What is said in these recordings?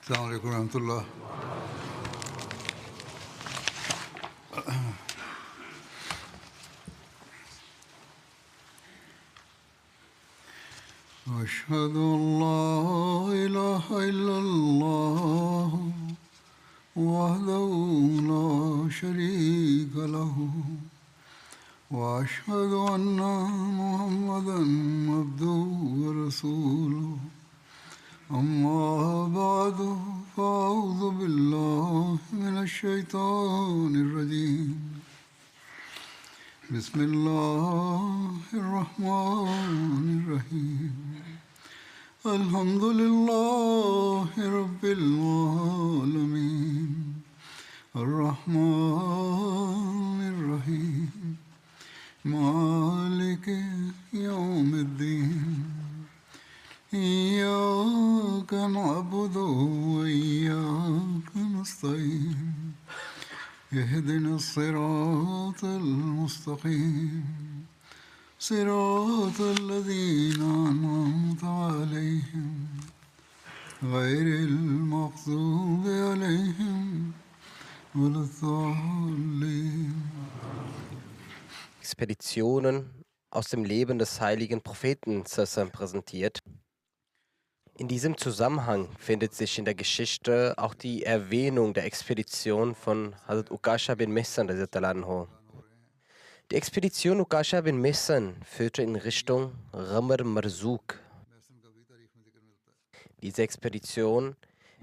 السلام عليكم ورحمة الله. أشهد أن لا إله إلا الله وحده لا شريك له وأشهد أن محمدا عبده ورسوله أما بعد فأعوذ بالله من الشيطان الرجيم بسم الله الرحمن الرحيم الحمد لله رب العالمين الرحمن الرحيم مالك يوم الدين إياك نعبد وإياك نستعين اهدنا الصراط المستقيم صراط الذين أنعمت عليهم غير المغضوب عليهم ولا الضالين. Expeditionen aus dem Leben des heiligen Propheten präsentiert. In diesem Zusammenhang findet sich in der Geschichte auch die Erwähnung der Expedition von Hazrat Ukasha bin Mihsan. Die Expedition Ukasha bin Mihsan führte in Richtung Ghamr Marzouk. Diese Expedition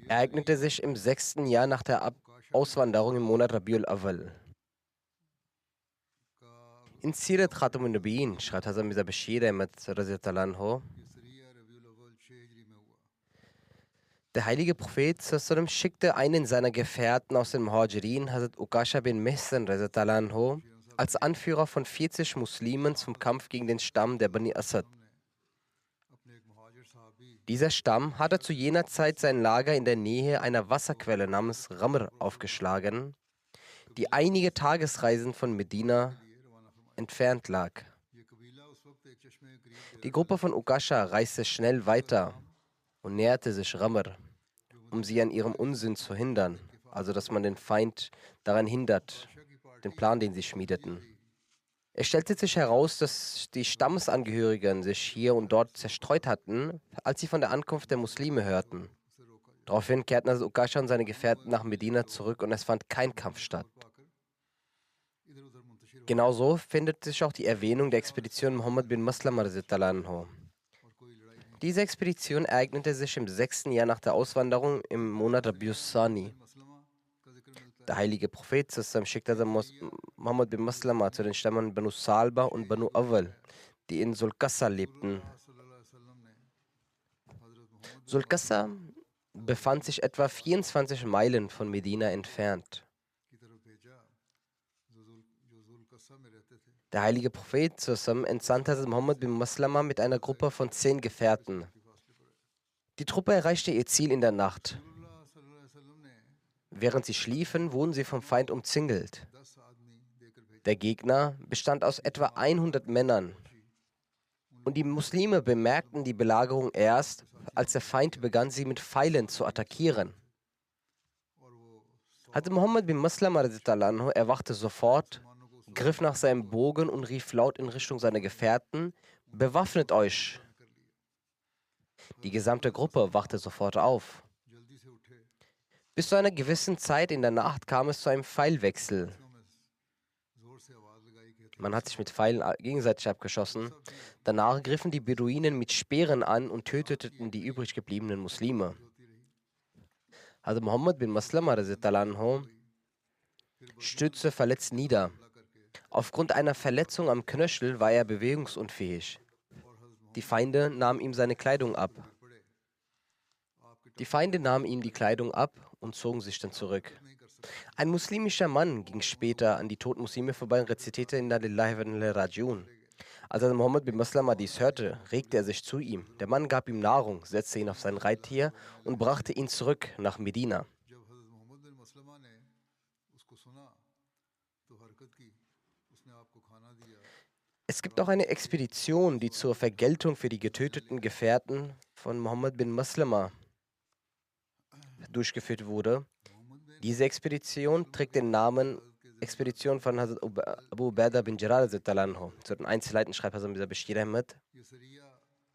ereignete sich im 6. Jahr nach der Auswanderung im Monat Rabiul Awwal. In Sirat Khatam al-Nabiyin schreibt Hazrat Mirza Bashir Ahmad radhiyallahu, der heilige Prophet schickte einen seiner Gefährten aus den Muhajirin, Hazrat Ukasha bin Mihsan radhiyallahu, als Anführer von 40 Muslimen zum Kampf gegen den Stamm der Bani Asad. Dieser Stamm hatte zu jener Zeit sein Lager in der Nähe einer Wasserquelle namens Ghamr aufgeschlagen, die einige Tagesreisen von Medina entfernt lag. Die Gruppe von Ukasha reiste schnell weiter und näherte sich Ghamr, um sie an ihrem Unsinn zu hindern, also dass man den Feind daran hindert, den Plan, den sie schmiedeten. Es stellte sich heraus, dass die Stammesangehörigen sich hier und dort zerstreut hatten, als sie von der Ankunft der Muslime hörten. Daraufhin kehrten also Ukasha und seine Gefährten nach Medina zurück und es fand kein Kampf statt. Genauso findet sich auch die Erwähnung der Expedition Muhammad bin Maslama radhiyallahu. Diese Expedition ereignete sich im 6. Jahr nach der Auswanderung im Monat Rabius Sani. Der heilige Prophet schickte Muhammad bin Maslama zu den Stämmen Banu Salba und Banu Awwal, die in Sulkassa lebten. Sulkassa befand sich etwa 24 Meilen von Medina entfernt. Der heilige Prophet entsandte Muhammad bin Maslama mit einer Gruppe von 10 Gefährten. Die Truppe erreichte ihr Ziel in der Nacht. Während sie schliefen, wurden sie vom Feind umzingelt. Der Gegner bestand aus etwa 100 Männern. Und die Muslime bemerkten die Belagerung erst, als der Feind begann, sie mit Pfeilen zu attackieren. Hazrat Muhammad bin Maslama erwachte sofort, griff nach seinem Bogen und rief laut in Richtung seiner Gefährten: Bewaffnet euch! Die gesamte Gruppe wachte sofort auf. Bis zu einer gewissen Zeit in der Nacht kam es zu einem Pfeilwechsel. Man hat sich mit Pfeilen gegenseitig abgeschossen. Danach griffen die Beduinen mit Speeren an und töteten die übrig gebliebenen Muslime. Hazrat Muhammad bin Maslama stürzte verletzt nieder. Aufgrund einer Verletzung am Knöchel war er bewegungsunfähig. Die Feinde nahmen ihm seine Kleidung ab. Die Feinde nahmen ihm die Kleidung ab und zogen sich dann zurück. Ein muslimischer Mann ging später an die toten Muslime vorbei und rezitierte Inna lillahi wa inna ilaihi raji'un. Als Muhammad bin Maslama dies hörte, regte er sich zu ihm. Der Mann gab ihm Nahrung, setzte ihn auf sein Reittier und brachte ihn zurück nach Medina. Es gibt auch eine Expedition, die zur Vergeltung für die getöteten Gefährten von Muhammad bin Maslama durchgeführt wurde. Diese Expedition trägt den Namen Expedition von Hazrat Abu Ubaidah bin Jarrah anhu. Zu den Einzelheiten schreibt Hazrat Mirza Bashir Ahmad.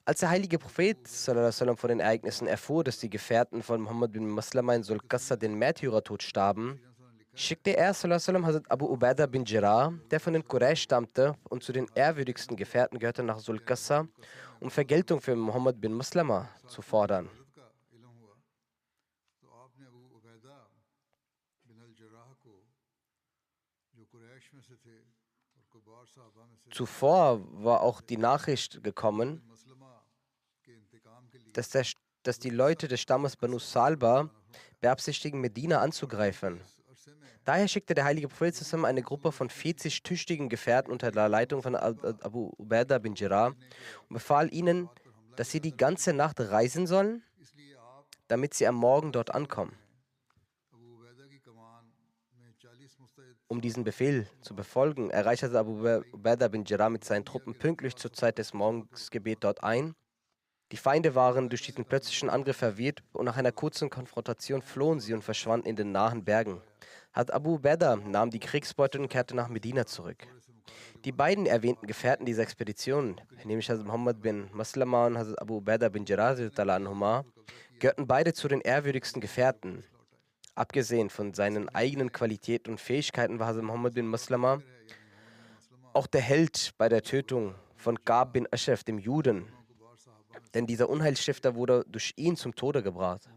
Als der heilige Prophet sallallahu alaihi wasallam von den Ereignissen erfuhr, dass die Gefährten von Muhammad bin Maslama in Sulqassa den Märtyrertod starben, schickte er sallallahu alaihi wasallam Hazrat Abu Ubaidah bin Jarrah, der von den Quraysh stammte und zu den ehrwürdigsten Gefährten gehörte, nach Sulqassa, um Vergeltung für Muhammad bin Maslama zu fordern. Zuvor war auch die Nachricht gekommen, dass die Leute des Stammes Banu Salba beabsichtigen, Medina anzugreifen. Daher schickte der heilige Prophet zusammen eine Gruppe von 40 tüchtigen Gefährten unter der Leitung von Abu Ubaidah bin Jarrah und befahl ihnen, dass sie die ganze Nacht reisen sollen, damit sie am Morgen dort ankommen. Um diesen Befehl zu befolgen, erreichte Abu Ubaidah bin Jarrah mit seinen Truppen pünktlich zur Zeit des Morgensgebet dort ein. Die Feinde waren durch diesen plötzlichen Angriff verwirrt und nach einer kurzen Konfrontation flohen sie und verschwanden in den nahen Bergen. Abu Ubaidah nahm die Kriegsbeute und kehrte nach Medina zurück. Die beiden erwähnten Gefährten dieser Expedition, nämlich Hazrat Muhammad bin Maslama und Hazrat Abu Ubaidah bin Jarrah anhuma, gehörten beide zu den ehrwürdigsten Gefährten. Abgesehen von seinen eigenen Qualitäten und Fähigkeiten war Hazrat Muhammad bin Maslama auch der Held bei der Tötung von Ka'b bin Ashraf, dem Juden, denn dieser Unheilstifter wurde durch ihn zum Tode gebracht.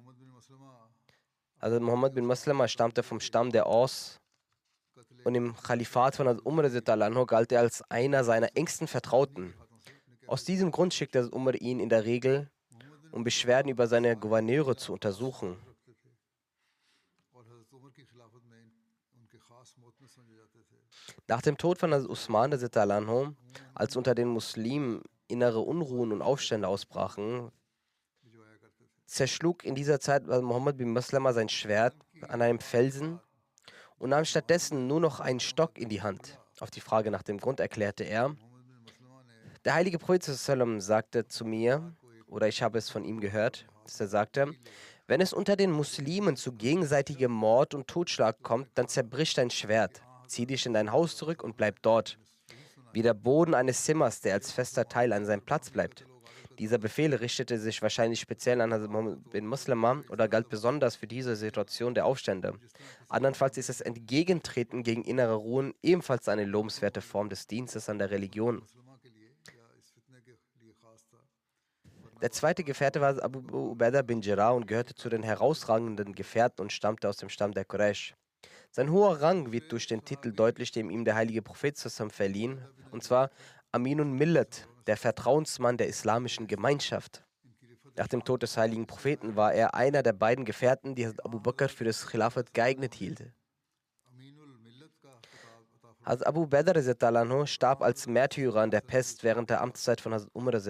Also Muhammad bin Maslama stammte vom Stamm der Aus und im Khalifat von Umar galt er als einer seiner engsten Vertrauten. Aus diesem Grund schickte Umar ihn in der Regel, um Beschwerden über seine Gouverneure zu untersuchen. Nach dem Tod von Usman, als unter den Muslimen innere Unruhen und Aufstände ausbrachen, zerschlug in dieser Zeit Muhammad bin Maslama sein Schwert an einem Felsen und nahm stattdessen nur noch einen Stock in die Hand. Auf die Frage nach dem Grund erklärte er: Der heilige Prophet sagte zu mir, oder ich habe es von ihm gehört, dass er sagte: Wenn es unter den Muslimen zu gegenseitigem Mord und Totschlag kommt, dann zerbrich dein Schwert, zieh dich in dein Haus zurück und bleib dort, wie der Boden eines Zimmers, der als fester Teil an seinem Platz bleibt. Dieser Befehl richtete sich wahrscheinlich speziell an Hazrat Muhammad bin Maslama oder galt besonders für diese Situation der Aufstände. Andernfalls ist das Entgegentreten gegen innere Ruhen ebenfalls eine lobenswerte Form des Dienstes an der Religion. Der zweite Gefährte war Abu Ubaidah bin Jarrah und gehörte zu den herausragenden Gefährten und stammte aus dem Stamm der Quraysh. Sein hoher Rang wird durch den Titel deutlich, den ihm der heilige Prophet verliehen, und zwar Aminun Millat, der Vertrauensmann der islamischen Gemeinschaft. Nach dem Tod des heiligen Propheten war er einer der beiden Gefährten, die Abu Bakr für das Khilafat geeignet hielt. Abu Ubaidah starb als Märtyrer an der Pest während der Amtszeit von Umar.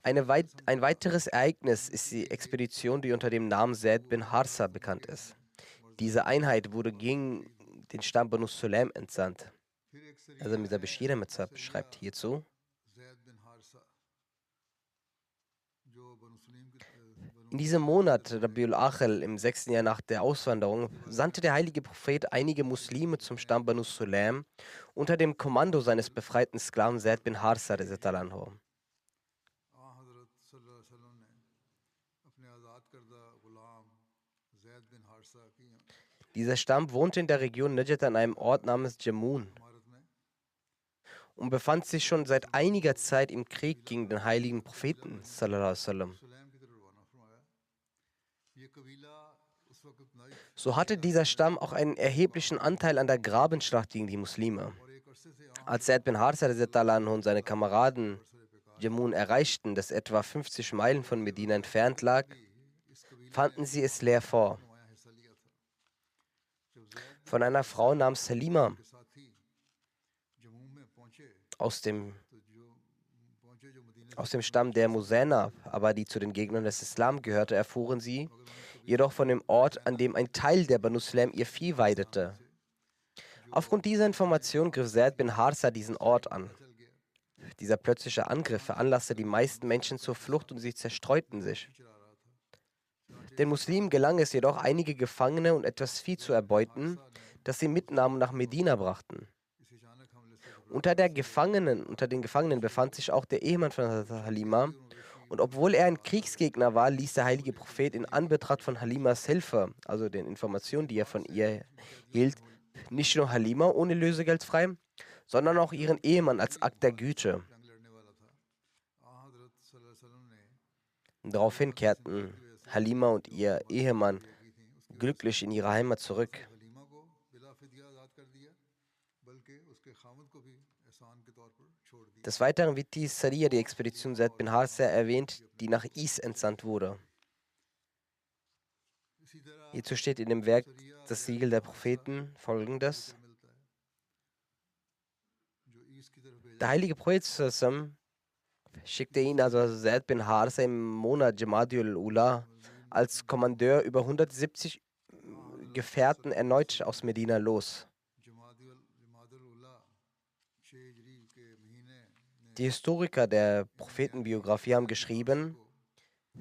Ein weiteres Ereignis ist die Expedition, die unter dem Namen Zaid bin Harsa bekannt ist. Diese Einheit wurde gegen den Stamm Banu Sulaim entsandt. Also Mirza Bashir Ahmad schreibt hierzu: In diesem Monat, Rabiul Akhir, im 6. Jahr nach der Auswanderung, sandte der heilige Prophet einige Muslime zum Stamm Banu Sulaim unter dem Kommando seines befreiten Sklaven Zaid bin Harsa anhu. Dieser Stamm wohnte in der Region Najd an einem Ort namens Jamun und befand sich schon seit einiger Zeit im Krieg gegen den heiligen Propheten. So hatte dieser Stamm auch einen erheblichen Anteil an der Grabenschlacht gegen die Muslime. Als Zaid bin Harsa und seine Kameraden Jamun erreichten, das etwa 50 Meilen von Medina entfernt lag, fanden sie es leer vor. Von einer Frau namens Salima aus dem Stamm der Muzena, aber die zu den Gegnern des Islam gehörte, erfuhren sie jedoch von dem Ort, an dem ein Teil der Banu Sulaim ihr Vieh weidete. Aufgrund dieser Information griff Zaid bin Harsa diesen Ort an. Dieser plötzliche Angriff veranlasste die meisten Menschen zur Flucht und sie zerstreuten sich. Den Muslimen gelang es jedoch, einige Gefangene und etwas Vieh zu erbeuten, das sie mitnahmen und nach Medina brachten. Unter den Gefangenen befand sich auch der Ehemann von Hazrat Halima, und obwohl er ein Kriegsgegner war, ließ der heilige Prophet in Anbetracht von Halimas Hilfe, also den Informationen, die er von ihr hielt, nicht nur Halima ohne Lösegeld frei, sondern auch ihren Ehemann als Akt der Güte. Daraufhin kehrten Halima und ihr Ehemann glücklich in ihre Heimat zurück. Des Weiteren wird die Sariya, die Expedition Zaid bin Harsa, erwähnt, die nach Is entsandt wurde. Hierzu steht in dem Werk Das Siegel der Propheten folgendes: Der heilige Prophet sallam schickte ihn, also Zaid bin Harsa, im Monat Jamadiul Ula als Kommandeur über 170 Gefährten erneut aus Medina los. Die Historiker der Prophetenbiografie haben geschrieben,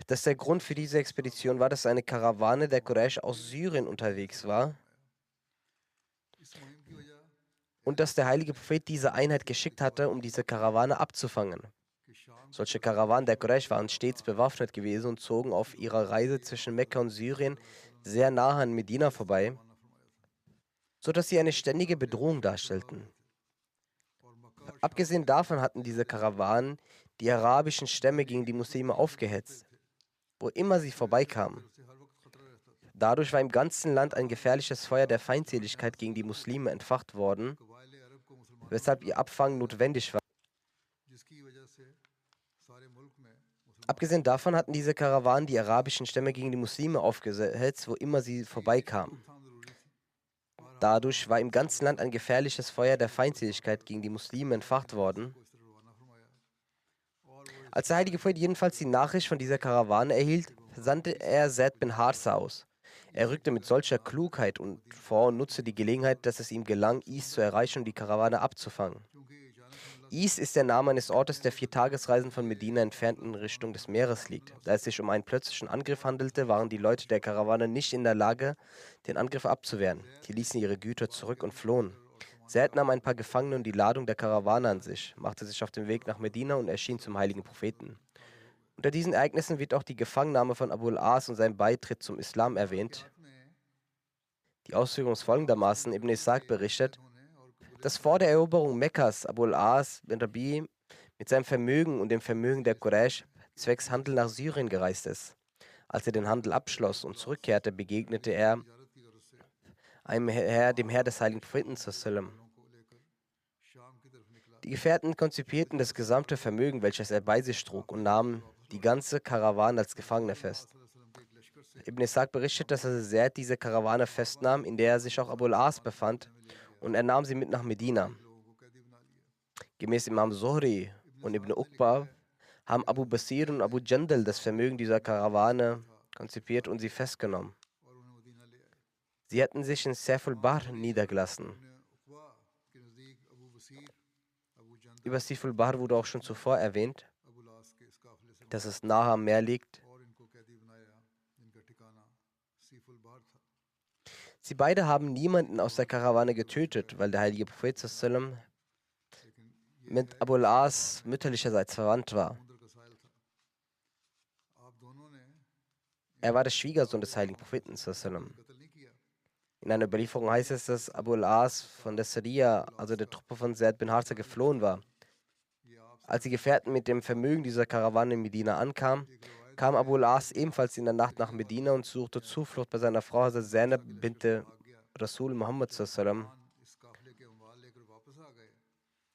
dass der Grund für diese Expedition war, dass eine Karawane der Quraysh aus Syrien unterwegs war und dass der heilige Prophet diese Einheit geschickt hatte, um diese Karawane abzufangen. Solche Karawanen der Quraysh waren stets bewaffnet gewesen und zogen auf ihrer Reise zwischen Mekka und Syrien sehr nahe an Medina vorbei, sodass sie eine ständige Bedrohung darstellten. Abgesehen davon hatten diese Karawanen die arabischen Stämme gegen die Muslime aufgehetzt, wo immer sie vorbeikamen. Dadurch war im ganzen Land ein gefährliches Feuer der Feindseligkeit gegen die Muslime entfacht worden, weshalb ihr Abfangen notwendig war. Abgesehen davon hatten diese Karawanen die arabischen Stämme gegen die Muslime aufgehetzt, wo immer sie vorbeikamen. Dadurch war im ganzen Land ein gefährliches Feuer der Feindseligkeit gegen die Muslime entfacht worden. Als der heilige Prophet jedenfalls die Nachricht von dieser Karawane erhielt, sandte er Zaid bin Harsa aus. Er rückte mit solcher Klugheit vor und nutzte die Gelegenheit, dass es ihm gelang, Is zu erreichen und die Karawane abzufangen. Is ist der Name eines Ortes, der 4 Tagesreisen von Medina entfernt in Richtung des Meeres liegt. Da es sich um einen plötzlichen Angriff handelte, waren die Leute der Karawane nicht in der Lage, den Angriff abzuwehren. Sie ließen ihre Güter zurück und flohen. Zaid nahm ein paar Gefangene und die Ladung der Karawane an sich, machte sich auf den Weg nach Medina und erschien zum heiligen Propheten. Unter diesen Ereignissen wird auch die Gefangennahme von Abu al-As und sein Beitritt zum Islam erwähnt. Die Ausführung ist folgendermaßen: Ibn Ishaq berichtet, dass vor der Eroberung Mekkas Abu al-As bin Rabi mit seinem Vermögen und dem Vermögen der Quraysh zwecks Handel nach Syrien gereist ist. Als er den Handel abschloss und zurückkehrte, begegnete er dem Herr des heiligen Propheten sallam. Die Gefährten konzipierten das gesamte Vermögen, welches er bei sich trug, und nahmen die ganze Karawane als Gefangene fest. Ibn Ishaq berichtet, dass Zaid diese Karawane festnahm, in der sich auch Abu al-As befand, und er nahm sie mit nach Medina. Gemäß Imam Zuhri und Ibn Uqba haben Abu Basir und Abu Jandal das Vermögen dieser Karawane konzipiert und sie festgenommen. Sie hatten sich in Saif al-Bahr niedergelassen. Über Saif al-Bahr wurde auch schon zuvor erwähnt, dass es nahe am Meer liegt. Sie beide haben niemanden aus der Karawane getötet, weil der heilige Prophet sallam mit Abu al-As mütterlicherseits verwandt war. Er war der Schwiegersohn des heiligen Propheten sallam. In einer Überlieferung heißt es, dass Abu al-As von der Sariya, also der Truppe von Zaid bin Harsa, geflohen war. Als die Gefährten mit dem Vermögen dieser Karawane in Medina ankamen, kam Abu al-As ebenfalls in der Nacht nach Medina und suchte Zuflucht bei seiner Frau Hazrat Zainab bint Rasul Muhammad sallam.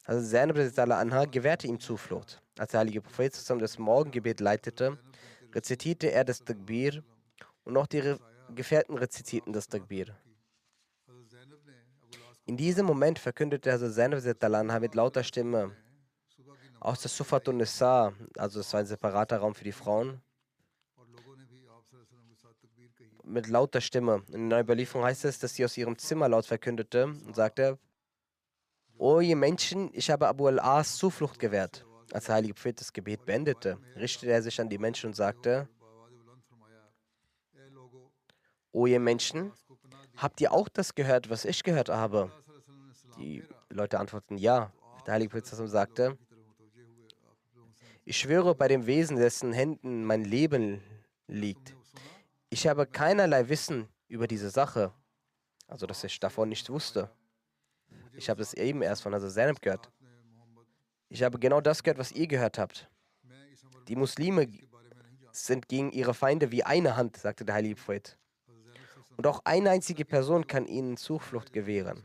Also Zainab anha gewährte ihm Zuflucht. Als der heilige Prophet zusammen das Morgengebet leitete, rezitierte er das Takbir und auch die Gefährten rezitierten das Takbir. In diesem Moment verkündete Zainab anha mit lauter Stimme aus der Sufat und Nisa, also es war ein separater Raum für die Frauen, mit lauter Stimme. In einer Überlieferung heißt es, dass sie aus ihrem Zimmer laut verkündete und sagte: O ihr Menschen, ich habe Abu al-As Zuflucht gewährt. Als der heilige Prophet das Gebet beendete, richtete er sich an die Menschen und sagte, O ihr Menschen, habt ihr auch das gehört, was ich gehört habe? Die Leute antworteten ja. Der heilige Prophet sagte, ich schwöre bei dem Wesen, dessen Händen mein Leben liegt. Ich habe keinerlei Wissen über diese Sache, also dass ich davon nicht wusste. Ich habe es eben erst von Hazrat Zainab gehört. Ich habe genau das gehört, was ihr gehört habt. Die Muslime sind gegen ihre Feinde wie eine Hand, sagte der heilige Prophet. Und auch eine einzige Person kann ihnen Zuflucht gewähren.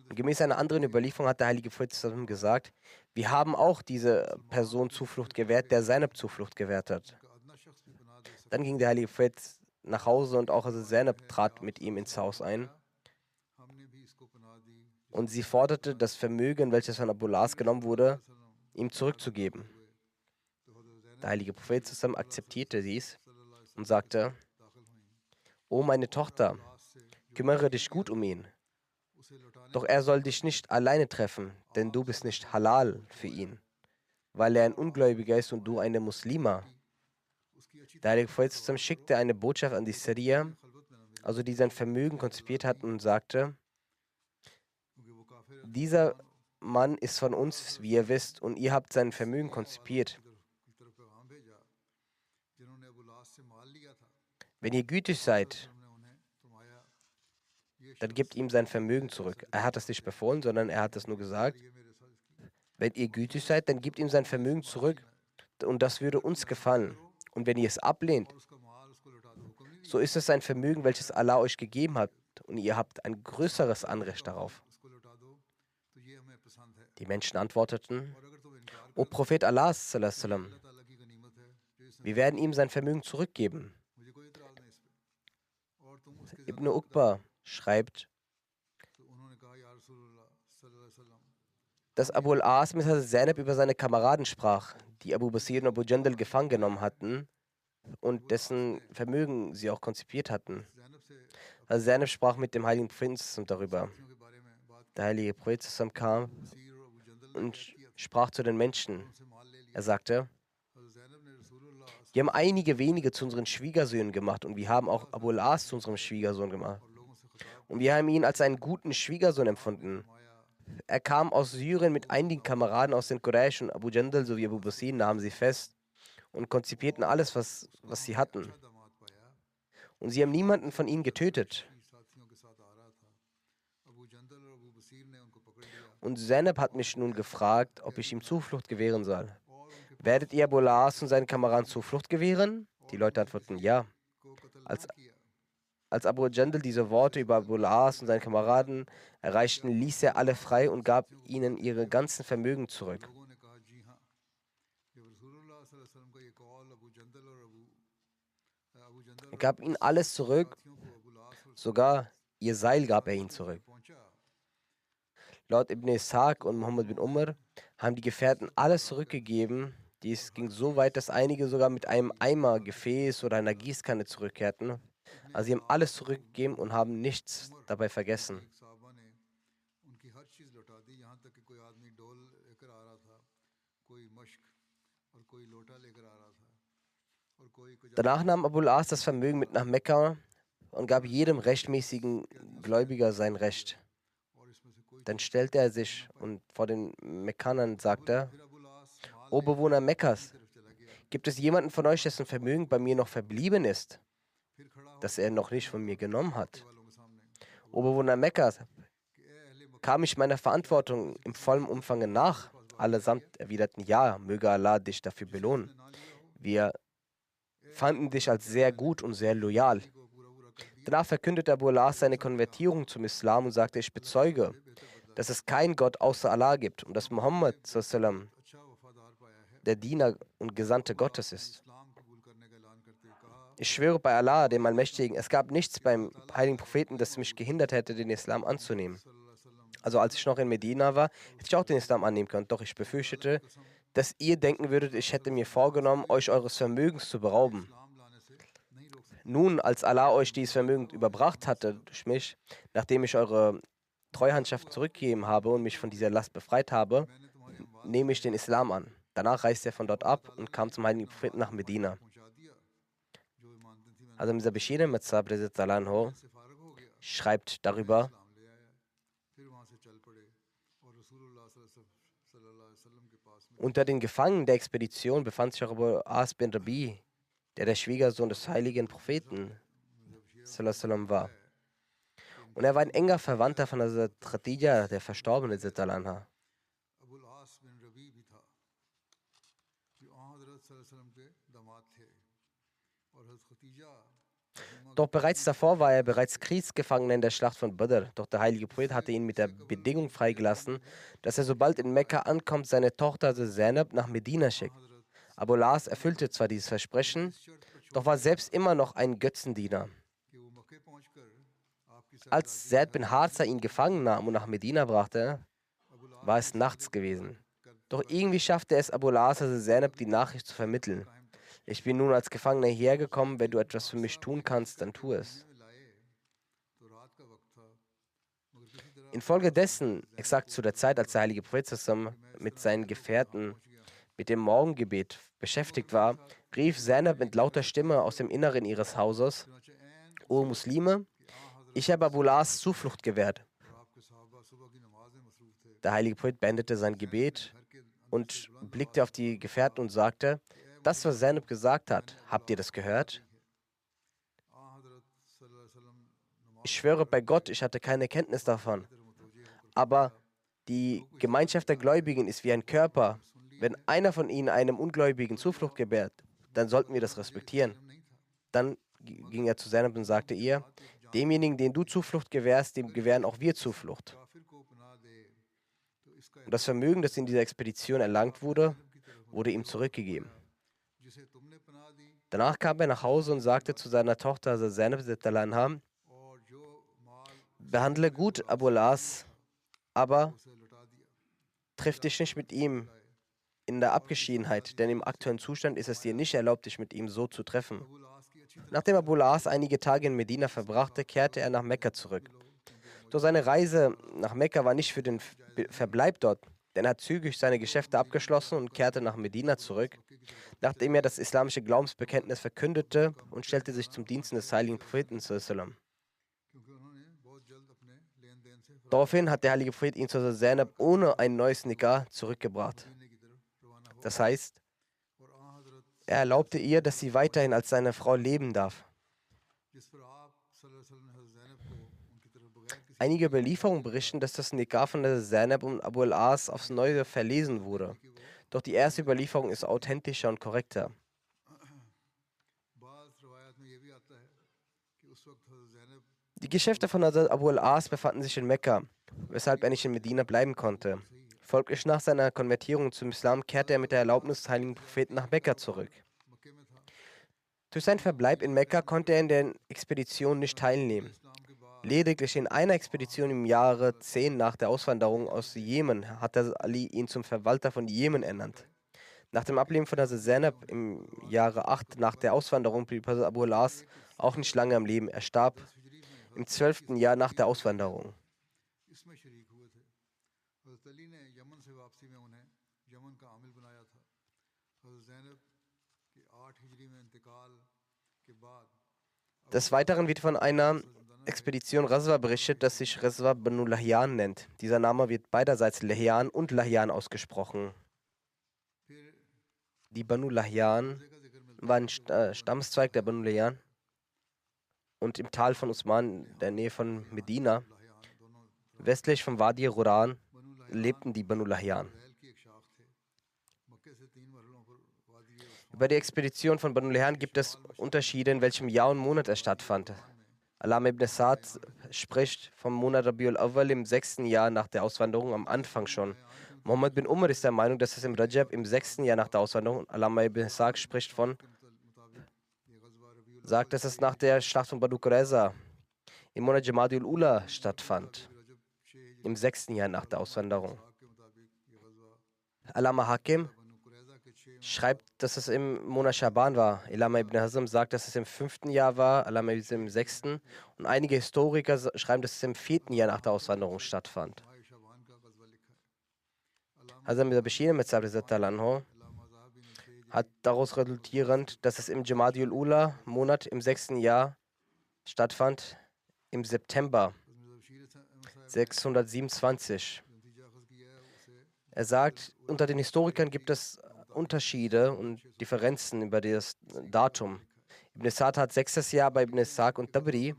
Gemäß einer anderen Überlieferung hat der heilige Prophet gesagt, wir haben auch diese Person Zuflucht gewährt, der Zainab Zuflucht gewährt hat. Dann ging der heilige Prophet nach Hause und auch Hazrat Zainab trat mit ihm ins Haus ein. Und sie forderte, das Vermögen, welches von Abu al-As genommen wurde, ihm zurückzugeben. Der heilige Prophet zusammen akzeptierte dies und sagte, O meine Tochter, kümmere dich gut um ihn. Doch er soll dich nicht alleine treffen, denn du bist nicht halal für ihn, weil er ein Ungläubiger ist und du eine Muslima. Der heilige Prophet zusammen schickte eine Botschaft an die Syrier, also die sein Vermögen konzipiert hatten, und sagte, dieser Mann ist von uns, wie ihr wisst, und ihr habt sein Vermögen konzipiert. Wenn ihr gütig seid, dann gebt ihm sein Vermögen zurück. Er hat es nicht befohlen, sondern er hat es nur gesagt. Wenn ihr gütig seid, dann gebt ihm sein Vermögen zurück und das würde uns gefallen. Und wenn ihr es ablehnt, so ist es ein Vermögen, welches Allah euch gegeben hat und ihr habt ein größeres Anrecht darauf. Die Menschen antworteten, O Prophet Allah, wir werden ihm sein Vermögen zurückgeben. Ibn Uqba schreibt, dass Abu al-As mit Hazrat Zainab über seine Kameraden sprach, die Abu Basir und Abu Jandal gefangen genommen hatten und dessen Vermögen sie auch konzipiert hatten. Hazrat Zainab sprach mit dem heiligen Propheten darüber. Der heilige Prophet kam und sprach zu den Menschen. Er sagte, wir haben einige wenige zu unseren Schwiegersöhnen gemacht und wir haben auch Abu al-As zu unserem Schwiegersohn gemacht. Und wir haben ihn als einen guten Schwiegersohn empfunden. Er kam aus Syrien mit einigen Kameraden aus den Quraysh und Abu Jandal sowie Abu Basir nahmen sie fest und konzipierten alles, was sie hatten. Und sie haben niemanden von ihnen getötet. Und Zainab hat mich nun gefragt, ob ich ihm Zuflucht gewähren soll. Werdet ihr Abu al-As und seinen Kameraden Zuflucht gewähren? Die Leute antworten ja. Als Abu Jandal diese Worte über Abu al-As und seine Kameraden erreichten, ließ er alle frei und gab ihnen ihre ganzen Vermögen zurück. Er gab ihnen alles zurück, sogar ihr Seil gab er ihnen zurück. Laut Ibn Ishaq und Muhammad bin Umar haben die Gefährten alles zurückgegeben. Dies ging so weit, dass einige sogar mit einem Eimer, Gefäß oder einer Gießkanne zurückkehrten. Also sie haben alles zurückgegeben und haben nichts dabei vergessen. Danach nahm Abu al-As das Vermögen mit nach Mekka und gab jedem rechtmäßigen Gläubiger sein Recht. Dann stellte er sich und vor den Mekkanern sagte, O Bewohner Mekkas, gibt es jemanden von euch, dessen Vermögen bei mir noch verblieben ist, das er noch nicht von mir genommen hat? O Bewohner Mekkas, kam ich meiner Verantwortung im vollen Umfang nach? Allesamt erwiderten, ja, möge Allah dich dafür belohnen. Wir fanden dich als sehr gut und sehr loyal. Danach verkündete Abu al-As seine Konvertierung zum Islam und sagte, ich bezeuge, dass es keinen Gott außer Allah gibt und dass Muhammad sallam der Diener und Gesandte Gottes ist. Ich schwöre bei Allah, dem Allmächtigen, es gab nichts beim heiligen Propheten, das mich gehindert hätte, den Islam anzunehmen. Also als ich noch in Medina war, hätte ich auch den Islam annehmen können, doch ich befürchtete, dass ihr denken würdet, ich hätte mir vorgenommen, euch eures Vermögens zu berauben. Nun, als Allah euch dieses Vermögen überbracht hatte durch mich, nachdem ich eure Treuhandschaften zurückgegeben habe und mich von dieser Last befreit habe, nehme ich den Islam an. Danach reiste er von dort ab und kam zum heiligen Propheten nach Medina. Also Mirza Bashir Ahmad Sahib Anhu schreibt darüber: Unter den Gefangenen der Expedition befand sich auch Abu As bin Rabi, der Schwiegersohn des heiligen Propheten sallallahu alaihi wasallam war. Und er war ein enger Verwandter von Hazrat Khadija, der Verstorbenen sallallahu anha. Doch bereits davor war er bereits Kriegsgefangener in der Schlacht von Badr. Doch der heilige Prophet hatte ihn mit der Bedingung freigelassen, dass er sobald in Mekka ankommt, seine Tochter Zainab nach Medina schickt. Abu al-As erfüllte zwar dieses Versprechen, doch war selbst immer noch ein Götzendiener. Als Zaid bin Harza ihn gefangen nahm und nach Medina brachte, war es nachts gewesen. Doch irgendwie schaffte es Abu al-As, Zainab die Nachricht zu vermitteln. Ich bin nun als Gefangener hierher gekommen, wenn du etwas für mich tun kannst, dann tu es. Infolgedessen, exakt zu der Zeit, als der heilige Prophet zusammen mit seinen Gefährten mit dem Morgengebet beschäftigt war, rief Zainab mit lauter Stimme aus dem Inneren ihres Hauses: O Muslime, ich habe Abu al-As Zuflucht gewährt. Der heilige Prophet beendete sein Gebet und blickte auf die Gefährten und sagte: Das, was Zainab gesagt hat, habt ihr das gehört? Ich schwöre bei Gott, ich hatte keine Kenntnis davon. Aber die Gemeinschaft der Gläubigen ist wie ein Körper. Wenn einer von ihnen einem Ungläubigen Zuflucht gewährt, dann sollten wir das respektieren. Dann ging er zu Zainab und sagte ihr: Demjenigen, den du Zuflucht gewährst, dem gewähren auch wir Zuflucht. Und das Vermögen, das in dieser Expedition erlangt wurde, wurde ihm zurückgegeben. Danach kam er nach Hause und sagte zu seiner Tochter Zainab, behandle gut Abu al-As, aber triff dich nicht mit ihm in der Abgeschiedenheit, denn im aktuellen Zustand ist es dir nicht erlaubt, dich mit ihm so zu treffen. Nachdem Abu al-As einige Tage in Medina verbrachte, kehrte er nach Mekka zurück. Doch seine Reise nach Mekka war nicht für den Verbleib dort, denn er hat zügig seine Geschäfte abgeschlossen und kehrte nach Medina zurück, nachdem er das islamische Glaubensbekenntnis verkündete und stellte sich zum Dienst des heiligen Propheten. Daraufhin hat der heilige Prophet ihn zu Zainab ohne ein neues Nikah zurückgebracht. Das heißt, er erlaubte ihr, dass sie weiterhin als seine Frau leben darf. Einige Überlieferungen berichten, dass das Nikah von der Zainab und Abu al-As aufs Neue verlesen wurde. Doch die erste Überlieferung ist authentischer und korrekter. Die Geschäfte von Abu al-As befanden sich in Mekka, weshalb er nicht in Medina bleiben konnte. Folglich nach seiner Konvertierung zum Islam kehrte er mit der Erlaubnis des heiligen Propheten nach Mekka zurück. Durch seinen Verbleib in Mekka konnte er in der Expedition nicht teilnehmen. Lediglich in einer Expedition im Jahre 10 nach der Auswanderung aus Jemen hat Ali ihn zum Verwalter von Jemen ernannt. Nach dem Ableben von Zainab im Jahre 8 nach der Auswanderung blieb Abu al-As auch nicht lange am Leben. Er starb im 12. Jahr nach der Auswanderung. Des Weiteren wird von einer Expedition Ghazwa berichtet, das sich Ghazwa Banu Lahyan nennt. Dieser Name wird beiderseits Lahyan und Lahyan ausgesprochen. Die Banu Lahyan waren ein Stammeszweig der Banu Lahyan und im Tal von Usman, in der Nähe von Medina, westlich vom Wadi Quran, lebten die Banu Lahyan. Über die Expedition von Banu Lahyan gibt es Unterschiede, in welchem Jahr und Monat es stattfand. Allama ibn Sa'd spricht vom Monat Rabiul Awwal im 6. Jahr nach der Auswanderung, am Anfang schon. Muhammad bin Umar ist der Meinung, dass es im Rajab im 6. Jahr nach der Auswanderung, Allama ibn Sa'd spricht sagt, dass es nach der Schlacht von Banu Qurayza im Monat Jamadiul Ula stattfand, im 6. Jahr nach der Auswanderung. Allama Hakim schreibt, dass es im Monat Schaban war. Allama ibn Hazm sagt, dass es im 5. Jahr war, Allama im 6. Und einige Historiker schreiben, dass es im 4. Jahr nach der Auswanderung stattfand. Hazrat Mirza Bashir Anhu hat daraus resultierend, dass es im Jamadiul Ula Monat im 6. Jahr stattfand, im September 627. Er sagt, unter den Historikern gibt es Unterschiede und Differenzen über das Datum. Ibn Sa'd hat 6. Jahr, bei Ibn Ishaq und Tabri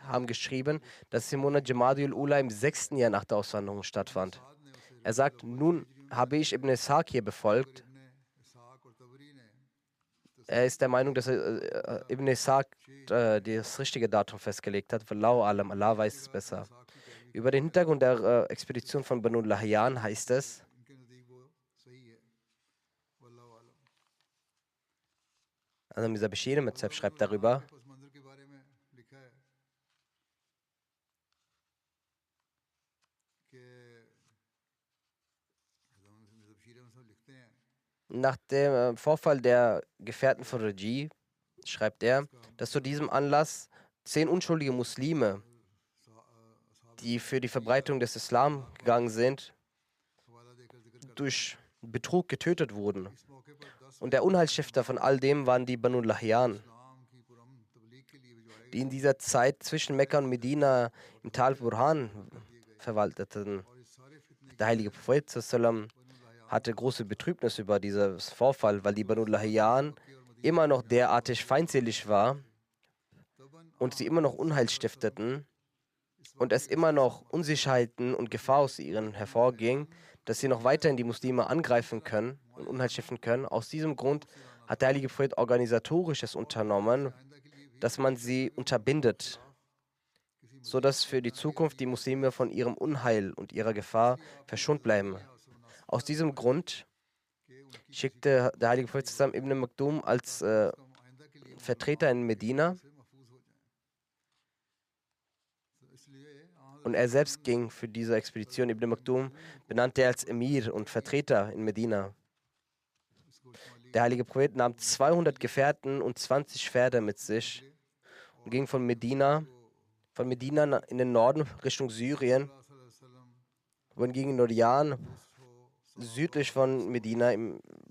haben geschrieben, dass es im Monat Jamadiul Ula im 6. Jahr nach der Auswanderung stattfand. Er sagt, nun habe ich Ibn Ishaq hier befolgt. Er ist der Meinung, dass Ibn Ishaq das richtige Datum festgelegt hat. Wallahu alam, Allah weiß es besser. Über den Hintergrund der Expedition von Banu Lahyan heißt es, also Mirza Bashir Mezheb schreibt darüber, nach dem Vorfall der Gefährten von Raji schreibt er, dass zu diesem Anlass 10 unschuldige Muslime, die für die Verbreitung des Islam gegangen sind, durch Betrug getötet wurden. Und der Unheilsstifter von all dem waren die Banu Lahyan, die in dieser Zeit zwischen Mekka und Medina im Tal Burhan verwalteten. Der heilige Prophet sallam hatte große Betrübnis über diesen Vorfall, weil die Banu Lahyan immer noch derartig feindselig war und sie immer noch Unheil stifteten und es immer noch Unsicherheiten und Gefahr aus ihnen hervorging, dass sie noch weiterhin die Muslime angreifen können und Unheil stiften können. Aus diesem Grund hat der heilige Prophet organisatorisches unternommen, dass man sie unterbindet, sodass für die Zukunft die Muslime von ihrem Unheil und ihrer Gefahr verschont bleiben. Aus diesem Grund schickte der heilige Prophet zusammen Ibn Maktum als Vertreter in Medina und er selbst ging für diese Expedition. Ibn Maktum benannte er als Emir und Vertreter in Medina. Der heilige Prophet nahm 200 Gefährten und 20 Pferde mit sich und ging von Medina in den Norden Richtung Syrien, wohingegen Nurjan südlich von Medina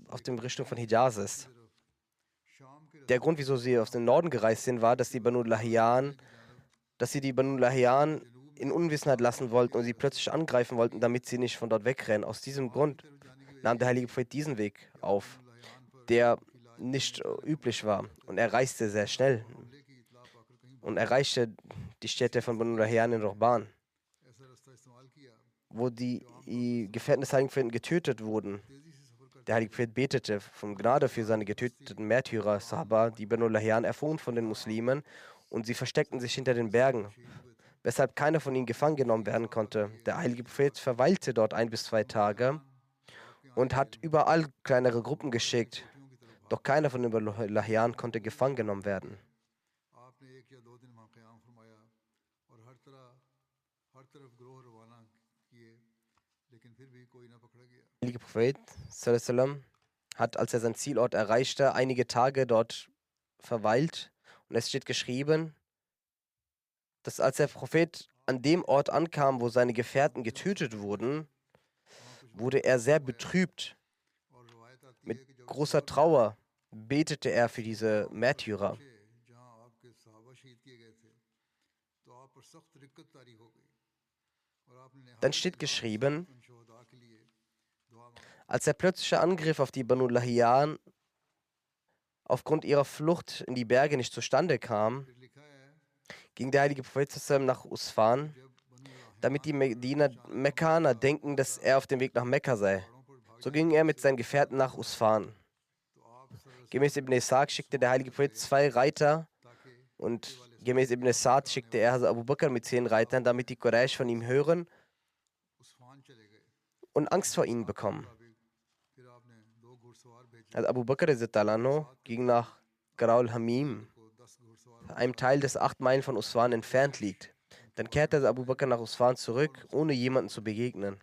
auf dem Richtung von Hijaz ist. Der Grund, wieso sie aus dem Norden gereist sind, war, dass sie die Banu Lahyan in Unwissenheit lassen wollten und sie plötzlich angreifen wollten, damit sie nicht von dort wegrennen. Aus diesem Grund nahm der heilige Prophet diesen Weg auf, der nicht üblich war. Und er reiste sehr schnell und erreichte die Städte von Banu Lahyan in Rohban, wo die Gefährten des heiligen Propheten getötet wurden. Der heilige Prophet betete um Gnade für seine getöteten Märtyrer, Sahaba, die Banu Lahyan erfuhren von den Muslimen und sie versteckten sich hinter den Bergen, weshalb keiner von ihnen gefangen genommen werden konnte. Der heilige Prophet verweilte dort 1 bis 2 Tage und hat überall kleinere Gruppen geschickt, doch keiner von den Banu Lahyan konnte gefangen genommen werden. Der heilige Prophet sallam, hat, als er sein Zielort erreichte, einige Tage dort verweilt. Und es steht geschrieben, dass als der Prophet an dem Ort ankam, wo seine Gefährten getötet wurden, wurde er sehr betrübt. Mit großer Trauer betete er für diese Märtyrer. Dann steht geschrieben, als der plötzliche Angriff auf die Banu Lahyan aufgrund ihrer Flucht in die Berge nicht zustande kam, ging der heilige Prophet nach Usfan, damit die Mekkaner denken, dass er auf dem Weg nach Mekka sei. So ging er mit seinen Gefährten nach Usfan. Gemäß Ibn Ishaq schickte der heilige Prophet 2 Reiter und gemäß Ibn Sa'd schickte er Abu Bakr mit 10 Reitern, damit die Quraysh von ihm hören und Angst vor ihnen bekommen. Also Abu Bakr ging nach Graul Hamim, einem Teil des 8 Meilen von Usfan entfernt liegt. Dann kehrte Abu Bakr nach Usfan zurück, ohne jemanden zu begegnen.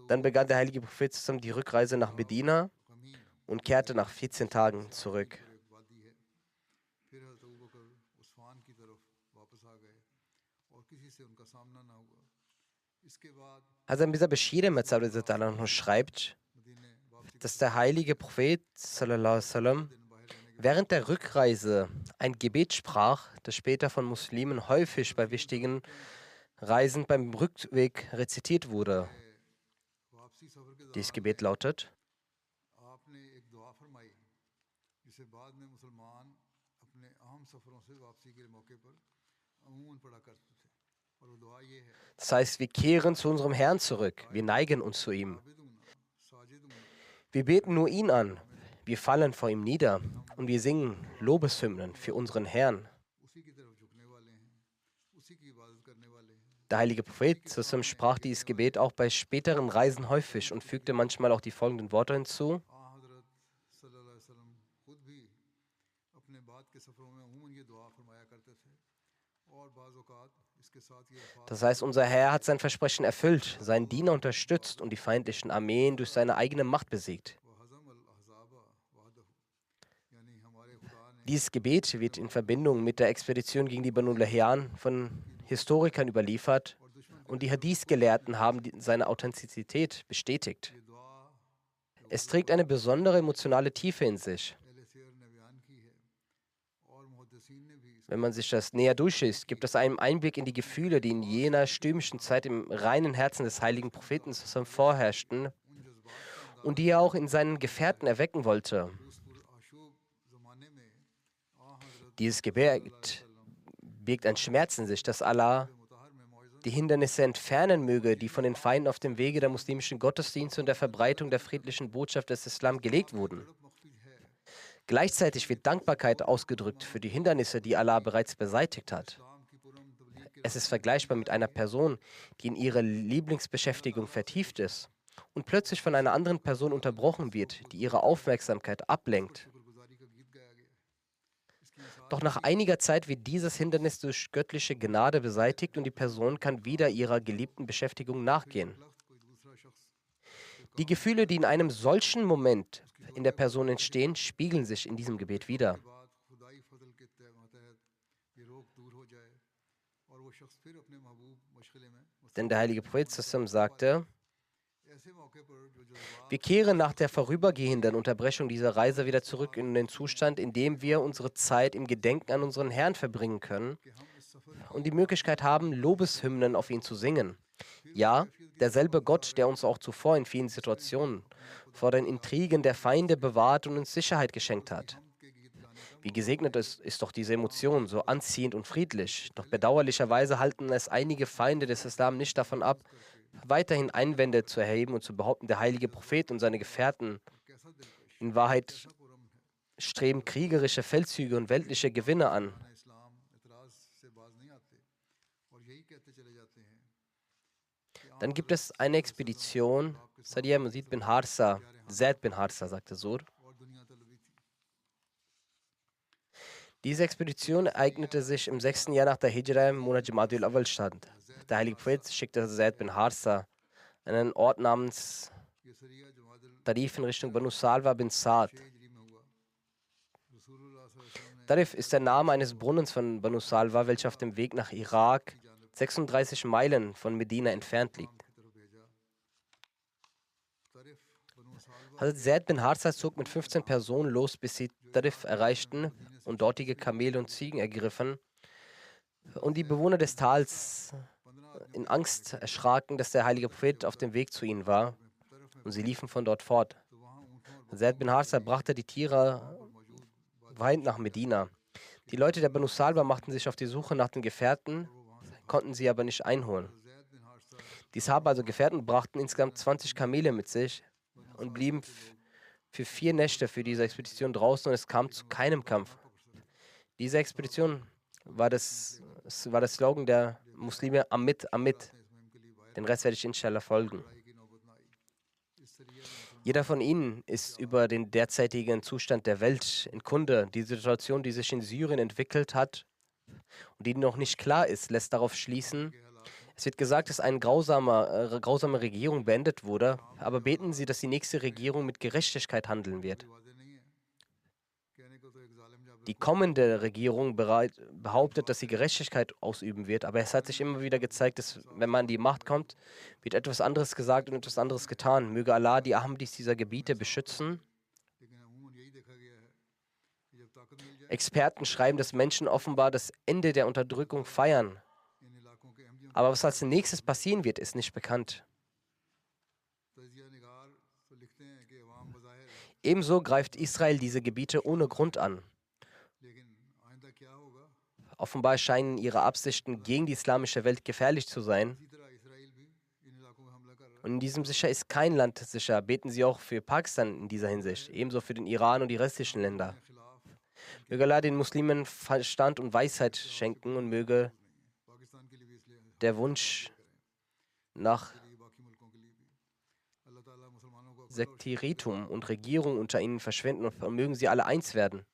Dann begann der heilige Prophet zusammen die Rückreise nach Medina und kehrte nach 14 Tagen zurück. Hazrat Mirza Bashir Ahmad schreibt, dass der heilige Prophet sallallahu alaihi wasallam während der Rückreise ein Gebet sprach, das später von Muslimen häufig bei wichtigen Reisen beim Rückweg rezitiert wurde. Dieses Gebet lautet: Das heißt, wir kehren zu unserem Herrn zurück, wir neigen uns zu ihm. Wir beten nur ihn an, wir fallen vor ihm nieder und wir singen Lobeshymnen für unseren Herrn. Der heilige Prophet Sassam sprach dieses Gebet auch bei späteren Reisen häufig und fügte manchmal auch die folgenden Worte hinzu: Das heißt, unser Herr hat sein Versprechen erfüllt, seinen Diener unterstützt und die feindlichen Armeen durch seine eigene Macht besiegt. Dieses Gebet wird in Verbindung mit der Expedition gegen die Banu Lahyan von Historikern überliefert und die Hadith-Gelehrten haben seine Authentizität bestätigt. Es trägt eine besondere emotionale Tiefe in sich. Wenn man sich das näher durchliest, gibt es einen Einblick in die Gefühle, die in jener stürmischen Zeit im reinen Herzen des heiligen Propheten vorherrschten und die er auch in seinen Gefährten erwecken wollte. Dieses Gebet birgt ein Schmerz in sich, dass Allah die Hindernisse entfernen möge, die von den Feinden auf dem Wege der muslimischen Gottesdienste und der Verbreitung der friedlichen Botschaft des Islam gelegt wurden. Gleichzeitig wird Dankbarkeit ausgedrückt für die Hindernisse, die Allah bereits beseitigt hat. Es ist vergleichbar mit einer Person, die in ihre Lieblingsbeschäftigung vertieft ist und plötzlich von einer anderen Person unterbrochen wird, die ihre Aufmerksamkeit ablenkt. Doch nach einiger Zeit wird dieses Hindernis durch göttliche Gnade beseitigt und die Person kann wieder ihrer geliebten Beschäftigung nachgehen. Die Gefühle, die in einem solchen Moment in der Person entstehen, spiegeln sich in diesem Gebet wider. Denn der heilige Prophet sagte: Wir kehren nach der vorübergehenden Unterbrechung dieser Reise wieder zurück in den Zustand, in dem wir unsere Zeit im Gedenken an unseren Herrn verbringen können und die Möglichkeit haben, Lobeshymnen auf ihn zu singen. Ja, derselbe Gott, der uns auch zuvor in vielen Situationen vor den Intrigen der Feinde bewahrt und uns Sicherheit geschenkt hat. Wie gesegnet ist doch diese Emotion, so anziehend und friedlich. Doch bedauerlicherweise halten es einige Feinde des Islam nicht davon ab, weiterhin Einwände zu erheben und zu behaupten, der heilige Prophet und seine Gefährten in Wahrheit streben kriegerische Feldzüge und weltliche Gewinne an. Dann gibt es eine Expedition, Sadia Mazid bin Harsa, Zaid bin Harsa, sagte Sur. Diese Expedition ereignete sich im 6. Jahr nach der Hijra im Monat Jamadul Awal stand. Der heilige Prophet schickte Zaid bin Harsa an einen Ort namens Tarif in Richtung Banu Salwa bin Saad. Tarif ist der Name eines Brunnens von Banu Salwa, welcher auf dem Weg nach Irak 36 Meilen von Medina entfernt liegt. Hazrat Zaid bin Harsa zog mit 15 Personen los, bis sie Tarif erreichten und dortige Kamele und Ziegen ergriffen. Und die Bewohner des Tals in Angst erschraken, dass der heilige Prophet auf dem Weg zu ihnen war. Und sie liefen von dort fort. Zaid bin Harsa brachte die Tiere weinend nach Medina. Die Leute der Banu Salwa machten sich auf die Suche nach den Gefährten, konnten sie aber nicht einholen. Die Sahaba, also Gefährten, brachten insgesamt 20 Kamele mit sich und blieben für 4 Nächte für diese Expedition draußen und es kam zu keinem Kampf. Diese Expedition war das Slogan der Muslime: Amit, Amit. Den Rest werde ich inshallah folgen. Jeder von ihnen ist über den derzeitigen Zustand der Welt in Kunde. Die Situation, die sich in Syrien entwickelt hat und die noch nicht klar ist, lässt darauf schließen, Es wird gesagt, dass eine grausame Regierung beendet wurde, aber beten Sie, dass die nächste Regierung mit Gerechtigkeit handeln wird. Die kommende Regierung behauptet, dass sie Gerechtigkeit ausüben wird, aber es hat sich immer wieder gezeigt, dass wenn man an die Macht kommt, wird etwas anderes gesagt und etwas anderes getan. Möge Allah die Ahmadis dieser Gebiete beschützen. Experten schreiben, dass Menschen offenbar das Ende der Unterdrückung feiern. Aber was als nächstes passieren wird, ist nicht bekannt. Ebenso greift Israel diese Gebiete ohne Grund an. Offenbar scheinen ihre Absichten gegen die islamische Welt gefährlich zu sein. Und in diesem sicher ist kein Land sicher. Beten Sie auch für Pakistan in dieser Hinsicht, ebenso für den Iran und die restlichen Länder. Möge Allah den Muslimen Verstand und Weisheit schenken und möge der Wunsch nach Sektiritum und Regierung unter ihnen verschwinden und mögen sie alle eins werden.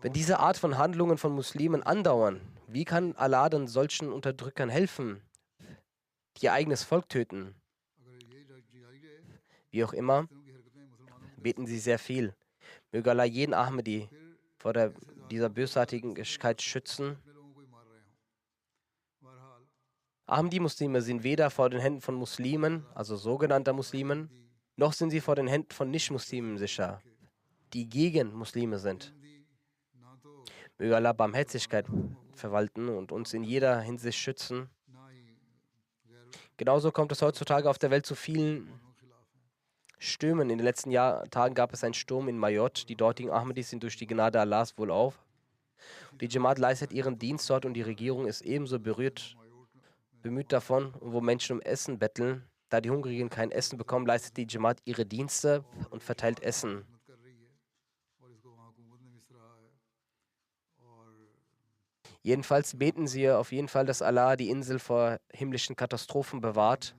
Wenn diese Art von Handlungen von Muslimen andauern, wie kann Allah dann solchen Unterdrückern helfen, die ihr eigenes Volk töten? Wie auch immer, beten sie sehr viel. Möge Allah jeden Ahmadi vor dieser Bösartigkeit schützen. Ahmadi-Muslime sind weder vor den Händen von Muslimen, also sogenannter Muslimen, noch sind sie vor den Händen von Nicht-Muslimen sicher, die gegen Muslime sind. Möge Allah Barmherzigkeit verwalten und uns in jeder Hinsicht schützen. Genauso kommt es heutzutage auf der Welt zu vielen Stürmen. In den letzten Tagen gab es einen Sturm in Mayotte. Die dortigen Ahmadis sind durch die Gnade Allahs wohlauf. Die Jamaat leistet ihren Dienst dort und die Regierung ist ebenso bemüht davon, wo Menschen um Essen betteln. Da die Hungrigen kein Essen bekommen, leistet die Jamaat ihre Dienste und verteilt Essen. Jedenfalls beten Sie auf jeden Fall, dass Allah die Insel vor himmlischen Katastrophen bewahrt.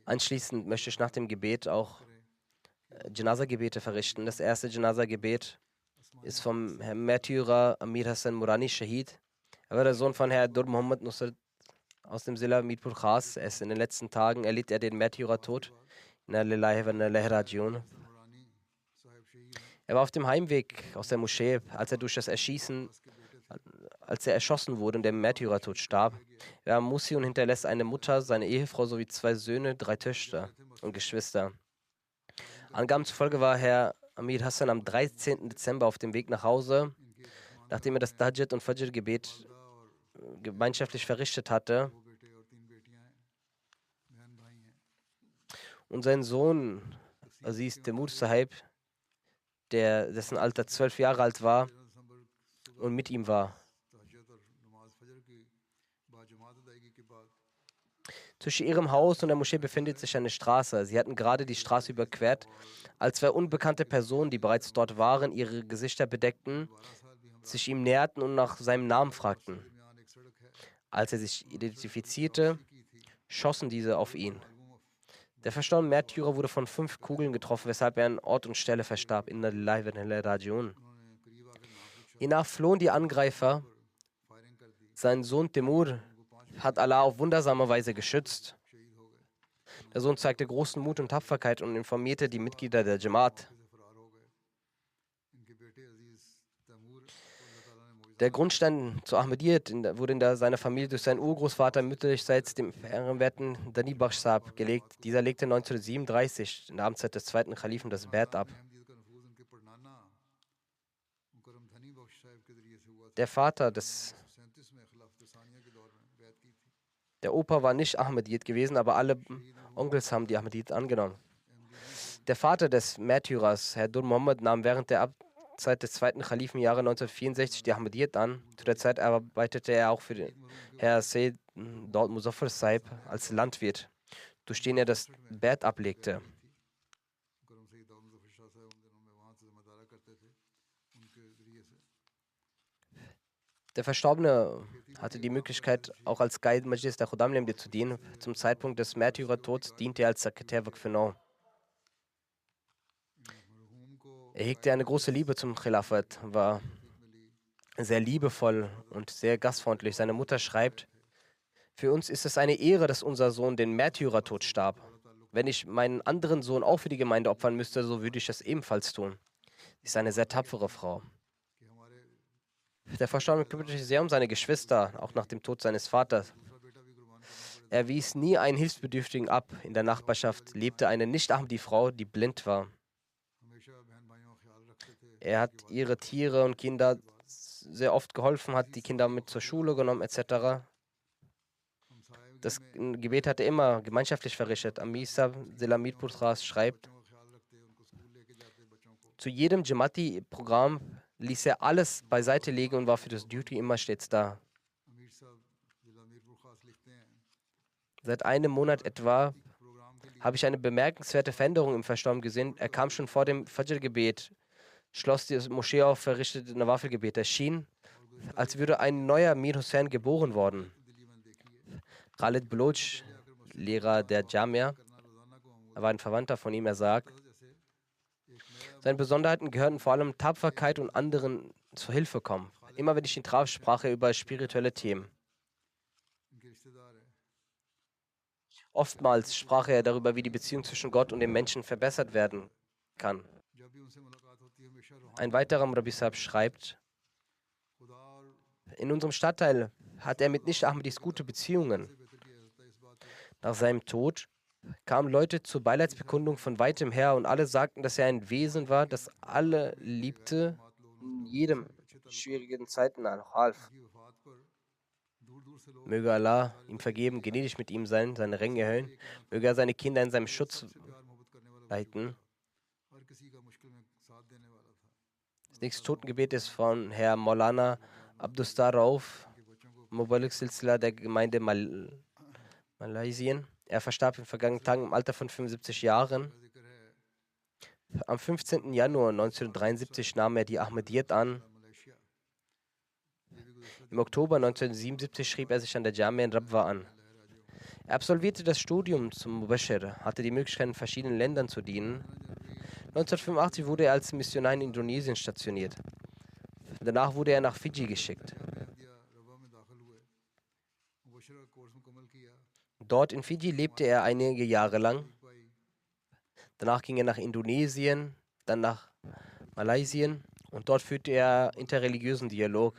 Anschließend möchte ich nach dem Gebet auch Janaza-Gebete verrichten. Das erste Janaza-Gebet ist vom Herrn Märtyrer Amir Hassan Murani Shahid. Er war der Sohn von Herrn Dur Muhammad Nusrat aus dem Zilla Mirpur Khas. In den letzten Tagen erlitt er den Märtyrertod. Inna lillahi wa inna ilaihi rajiun. Er war auf dem Heimweg aus der Moschee, als er erschossen wurde und der Märtyrertod starb. Er war Musi und hinterlässt eine Mutter, seine Ehefrau sowie 2 Söhne, 3 Töchter und Geschwister. Angaben zufolge war Herr Amir Hassan am 13. Dezember auf dem Weg nach Hause, nachdem er das Tahajjud und Fajr-Gebet gemeinschaftlich verrichtet hatte. Und sein Sohn, Aziz Temur Sahib, dessen Alter 12 Jahre alt war und mit ihm war. Zwischen ihrem Haus und der Moschee befindet sich eine Straße. Sie hatten gerade die Straße überquert, als 2 unbekannte Personen, die bereits dort waren, ihre Gesichter bedeckten, sich ihm näherten und nach seinem Namen fragten. Als er sich identifizierte, schossen diese auf ihn. Der verstorbene Märtyrer wurde von 5 Kugeln getroffen, weshalb er an Ort und Stelle verstarb. Inna lillahi wa inna ilaihi rajiun. Hiernach flohen die Angreifer. Sein Sohn Temur hat Allah auf wundersame Weise geschützt. Der Sohn zeigte großen Mut und Tapferkeit und informierte die Mitglieder der Jamaat. Der Grundstein zur Ahmadiyyat wurde in seiner Familie durch seinen Urgroßvater mütterlichseits, dem ehrenwerten Dani Bakhsh Sahib, gelegt. Dieser legte 1937 in der Amtszeit des 2. Khalifen das Bai'at ab. Der Opa war nicht Ahmadiyyat gewesen, aber alle Onkels haben die Ahmadiyyat angenommen. Der Vater des Märtyrers, Herr Dur Muhammad, nahm während der Zeit des 2. Khalifen im Jahre 1964 die Ahmadiyyat an. Zu der Zeit arbeitete er auch für den Herr Sayyid Daud Muzaffar Sahib als Landwirt, durch den er das Bai'at ablegte. Der Verstorbene hatte die Möglichkeit, auch als Guide Majlis der Khudam zu dienen. Zum Zeitpunkt des Märtyrertods diente er als Sekretär Waqf-e-Nau. Er hegte eine große Liebe zum Khilafat, war sehr liebevoll und sehr gastfreundlich. Seine Mutter schreibt, für uns ist es eine Ehre, dass unser Sohn den Märtyrertod starb. Wenn ich meinen anderen Sohn auch für die Gemeinde opfern müsste, so würde ich das ebenfalls tun. Sie ist eine sehr tapfere Frau. Der Verstorbene kümmerte sich sehr um seine Geschwister, auch nach dem Tod seines Vaters. Er wies nie einen Hilfsbedürftigen ab. In der Nachbarschaft lebte eine Nicht-Ahmadi-Frau, die blind war. Er hat ihre Tiere und Kinder sehr oft geholfen, hat die Kinder mit zur Schule genommen, etc. Das Gebet hat er immer gemeinschaftlich verrichtet. Amisa Selamit Putras schreibt, zu jedem Jamati-Programm ließ er alles beiseite legen und war für das Duty immer stets da. Seit einem Monat etwa habe ich eine bemerkenswerte Veränderung im Verstorbenen gesehen. Er kam schon vor dem Fajr-Gebet, schloss die Moschee auf, verrichtete Nawafil-Gebet. Er schien, als würde ein neuer Mir Hussein geboren worden. Khalid Baloch, Lehrer der Jamia, er war ein Verwandter von ihm, er sagt, seine Besonderheiten gehörten vor allem Tapferkeit und anderen zur Hilfe kommen. Immer wenn ich ihn traf, sprach er über spirituelle Themen. Oftmals sprach er darüber, wie die Beziehung zwischen Gott und dem Menschen verbessert werden kann. Ein weiterer Murabi Sahib schreibt, in unserem Stadtteil hat er mit Nicht-Ahmadis gute Beziehungen. Nach seinem Tod kamen Leute zur Beileidsbekundung von weitem her und alle sagten, dass er ein Wesen war, das alle liebte, in jedem schwierigen Zeiten half. Möge Allah ihm vergeben, gnädig mit ihm sein, seine Ränge erhöhen. Möge er seine Kinder in seinem Schutz leiten. Das nächste Totengebet ist von Herrn Maulana Abdustar Rauf, Mubalik Silsila der Gemeinde Malaysien. Er verstarb in vergangenen Tagen im Alter von 75 Jahren. Am 15. Januar 1973 nahm er die Ahmadiyyat an. Im Oktober 1977 schrieb er sich an der Jamia in Rabwa an. Er absolvierte das Studium zum Mubashir, hatte die Möglichkeit, in verschiedenen Ländern zu dienen. 1985 wurde er als Missionar in Indonesien stationiert. Danach wurde er nach Fidschi geschickt. Dort in Fidschi lebte er einige Jahre lang. Danach ging er nach Indonesien, dann nach Malaysien und dort führte er interreligiösen Dialog.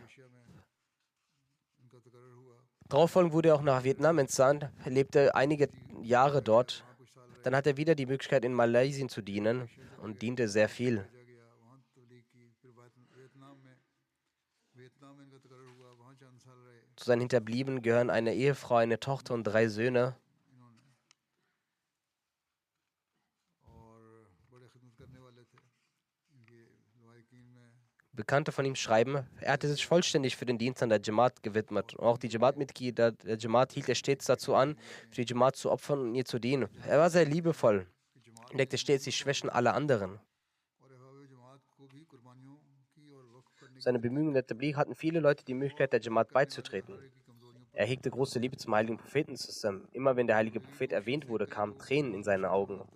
Darauffolgend wurde er auch nach Vietnam entsandt, lebte einige Jahre dort. Dann hat er wieder die Möglichkeit, in Malaysien zu dienen und diente sehr viel. Zu seinen Hinterbliebenen gehören eine Ehefrau, eine Tochter und 3 Söhne. Bekannte von ihm schreiben, er hatte sich vollständig für den Dienst an der Jamaat gewidmet. Und auch die Jamaat-Mitglieder der Jamaat hielt er stets dazu an, für die Jamaat zu opfern und ihr zu dienen. Er war sehr liebevoll, entdeckte stets die Schwächen aller anderen. Seine Bemühungen der Tabligh hatten viele Leute die Möglichkeit, der Jamaat beizutreten. Er hegte große Liebe zum heiligen Propheten zusammen. Immer wenn der heilige Prophet erwähnt wurde, kamen Tränen in seine Augen.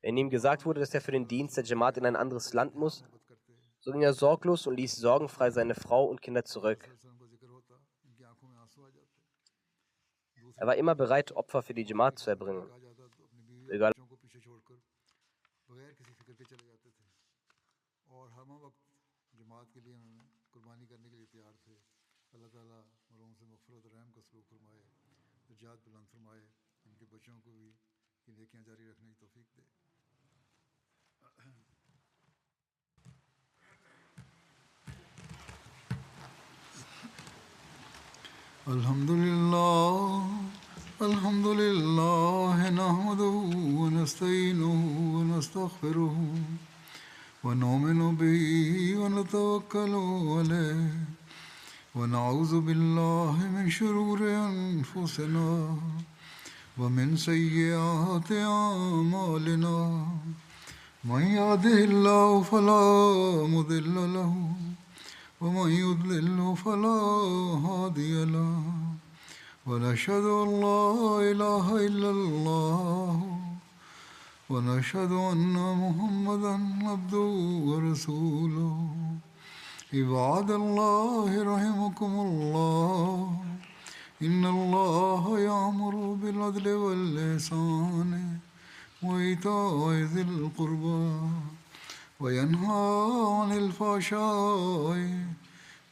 Wenn ihm gesagt wurde, dass er für den Dienst der Jamaat in ein anderes Land muss, so ging er sorglos und ließ sorgenfrei seine Frau und Kinder zurück. Er war immer bereit, Opfer für die Jamaat zu erbringen. Egal. الحمد لله نحمده ونستعينه ونستغفره ونؤمن به ونتوكل عليه ونعوذ بالله من شرور أنفسنا ومن سيئات أعمالنا من يهده الله فلا مضل له ومن يضلل فلا هادي له ونشهد أن لا إله إلا الله ونشهد أن محمدا عبده ورسوله عباد الله رحمكم الله إن الله يأمر بالعدل والإحسان وإيتاء ذي القربى وينهى عن الفحشاء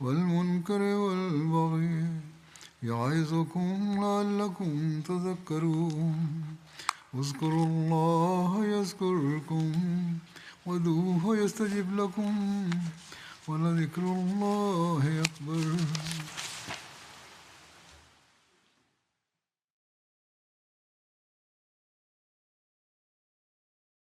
والمنكر والبغي يعظكم لعلكم تذكرون اذكروا الله يذكركم وادعوه يستجب لكم ولذكر الله أكبر